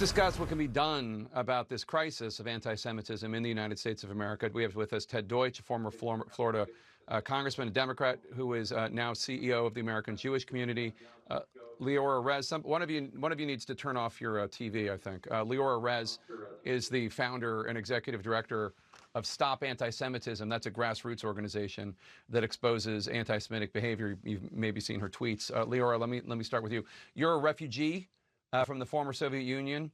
discuss what can be done about this crisis of anti-Semitism in the United States of America. We have with us Ted Deutch, a former Florida congressman, a Democrat, who is now CEO of the American Jewish community. Leora Rez, one of you needs to turn off your TV, I think. Leora Rez is the founder and executive director of Stop Antisemitism. That's a grassroots organization that exposes anti-Semitic behavior. You've maybe seen her tweets. Leora, let me start with you. You're a refugee from the former Soviet Union.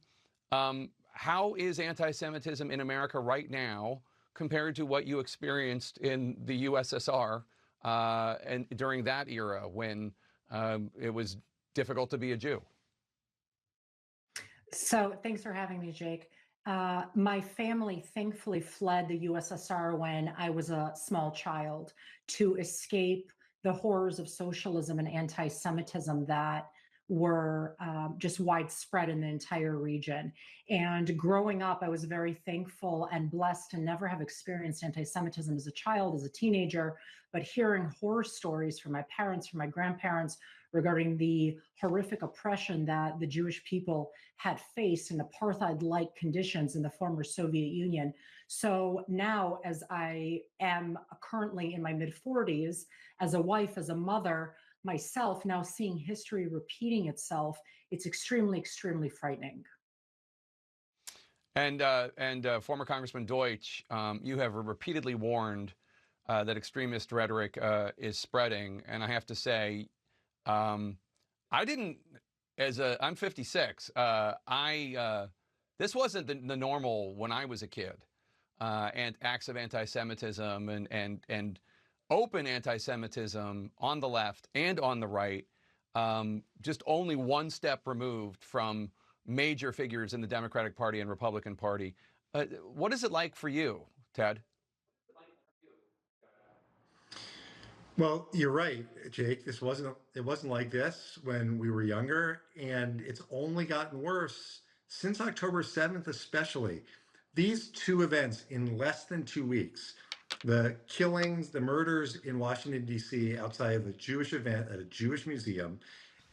How is anti-Semitism in America right now compared to what you experienced in the USSR and during that era when it was difficult to be a Jew? So thanks for having me, Jake. My family thankfully fled the USSR when I was a small child to escape the horrors of socialism and anti-Semitism that were just widespread in the entire region. And growing up, I was very thankful and blessed to never have experienced anti-Semitism as a child, as a teenager, but hearing horror stories from my parents, from my grandparents, regarding the horrific oppression that the Jewish people had faced in apartheid-like conditions in the former Soviet Union. So now, as I am currently in my mid-40s, as a wife, as a mother, myself, now seeing history repeating itself, it's extremely, extremely frightening. And former Congressman Deutch, you have repeatedly warned that extremist rhetoric is spreading, and I have to say, I didn't, I'm 56. This wasn't the normal when I was a kid, and acts of anti-Semitism and open anti-Semitism on the left and on the right, just only one step removed from major figures in the Democratic Party and Republican Party. What is it like for you, Ted? Well, you're right, Jake. It wasn't like this when we were younger, and it's only gotten worse since October 7th, especially. These two events in less than 2 weeks, the killings, the murders in Washington, D.C. outside of a Jewish event at a Jewish museum,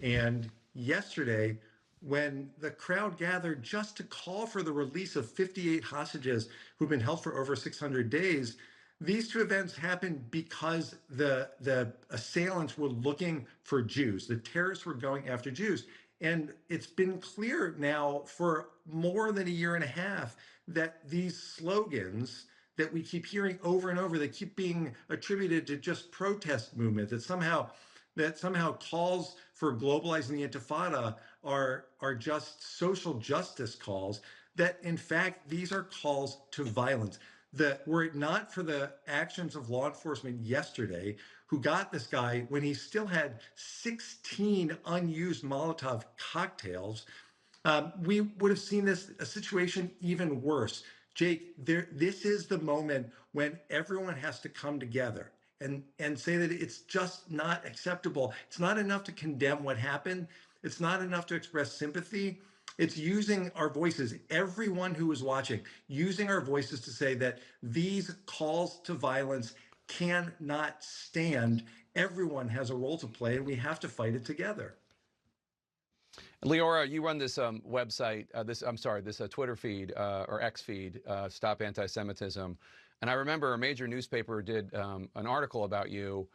and yesterday, when the crowd gathered just to call for the release of 58 hostages who've been held for over 600 days, these two events happened because the assailants were looking for Jews. The terrorists were going after Jews. And it's been clear now for more than a year and a half that these slogans that we keep hearing over and over, they keep being attributed to just protest movement, that somehow calls for globalizing the Intifada are just social justice calls, that in fact, these are calls to violence. That were it not for the actions of law enforcement yesterday, who got this guy when he still had 16 unused Molotov cocktails, we would have seen a situation even worse. Jake, this is the moment when everyone has to come together and say that it's just not acceptable. It's not enough to condemn what happened. It's not enough to express sympathy. It's using our voices, everyone who is watching, using our voices to say that these calls to violence cannot stand. Everyone has a role to play, and we have to fight it together. Leora, you run this website, this Twitter feed or X feed, Stop Antisemitism. And I remember a major newspaper did an article about you,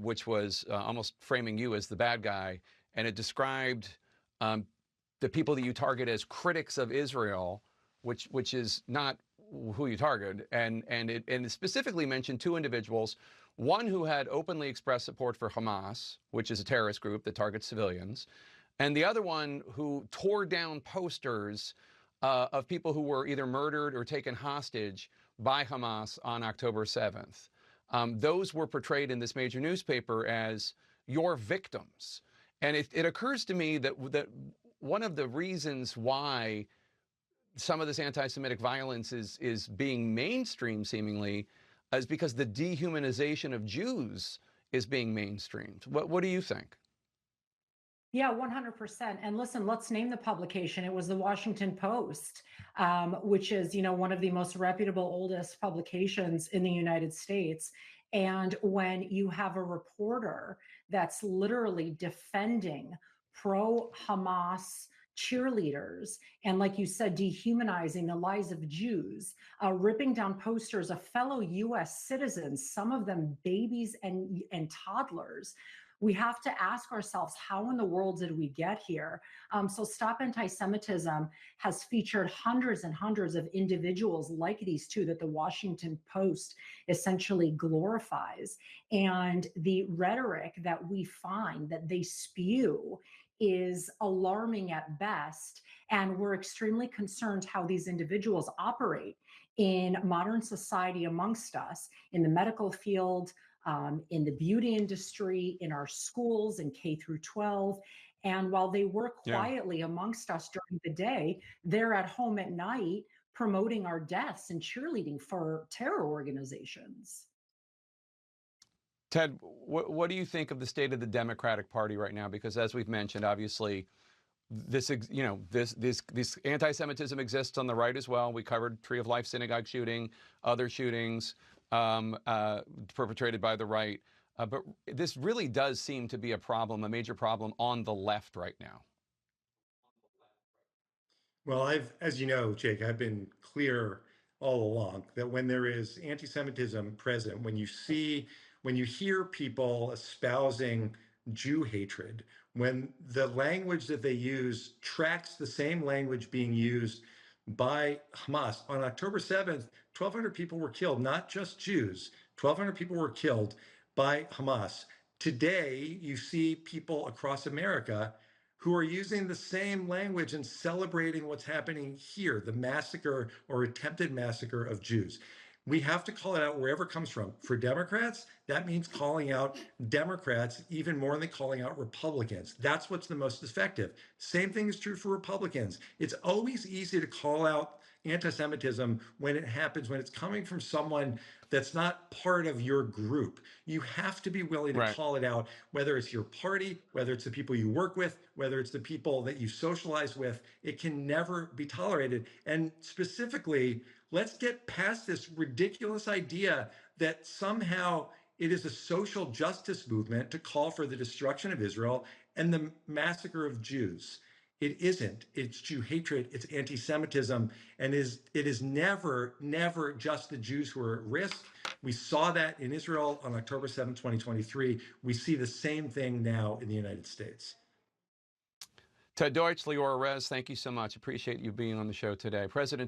which was almost framing you as the bad guy. And it described the people that you target as critics of Israel, which is not who you target. And it specifically mentioned two individuals, one who had openly expressed support for Hamas, which is a terrorist group that targets civilians, and the other one who tore down posters of people who were either murdered or taken hostage by Hamas on October 7th. Those were portrayed in this major newspaper as your victims. And it occurs to me that one of the reasons why some of this anti-Semitic violence is being mainstream, seemingly, is because the dehumanization of Jews is being mainstreamed. What do you think? Yeah, 100%. And listen, let's name the publication. It was the Washington Post, which is, one of the most reputable, oldest publications in the United States. And when you have a reporter that's literally defending pro-Hamas cheerleaders, and like you said, dehumanizing the lives of Jews, ripping down posters of fellow US citizens, some of them babies and toddlers. We have to ask ourselves, how in the world did we get here? So Stop Antisemitism has featured hundreds and hundreds of individuals like these two that the Washington Post essentially glorifies. And the rhetoric that we find that they spew is alarming at best. And we're extremely concerned how these individuals operate in modern society amongst us, in the medical field, in the beauty industry, in our schools, in K through 12. And while they work quietly amongst us during the day, they're at home at night promoting our deaths and cheerleading for terror organizations. Ted, what do you think of the state of the Democratic Party right now? Because as we've mentioned, obviously, this anti-Semitism exists on the right as well. We covered Tree of Life synagogue shooting, other shootings perpetrated by the right. But this really does seem to be a problem, a major problem on the left right now. Well, as you know, Jake, I've been clear all along that when there is anti-Semitism present, when you hear people espousing Jew hatred, when the language that they use tracks the same language being used by Hamas. On October 7th, 1,200 people were killed, not just Jews. 1,200 people were killed by Hamas. Today, you see people across America who are using the same language and celebrating what's happening here, the massacre or attempted massacre of Jews. We have to call it out wherever it comes from. For Democrats, that means calling out Democrats even more than calling out Republicans. That's what's the most effective. Same thing is true for Republicans. It's always easy to call out anti-Semitism when it happens, when it's coming from someone that's not part of your group. You have to be willing to call it out, whether it's your party, whether it's the people you work with, whether it's the people that you socialize with. It can never be tolerated. And specifically, let's get past this ridiculous idea that somehow it is a social justice movement to call for the destruction of Israel and the massacre of Jews. It isn't. It's Jew hatred. It's anti-Semitism. And it is never, never just the Jews who are at risk. We saw that in Israel on October 7, 2023. We see the same thing now in the United States. Ted Deutch, Leora Rez, thank you so much. Appreciate you being on the show today. President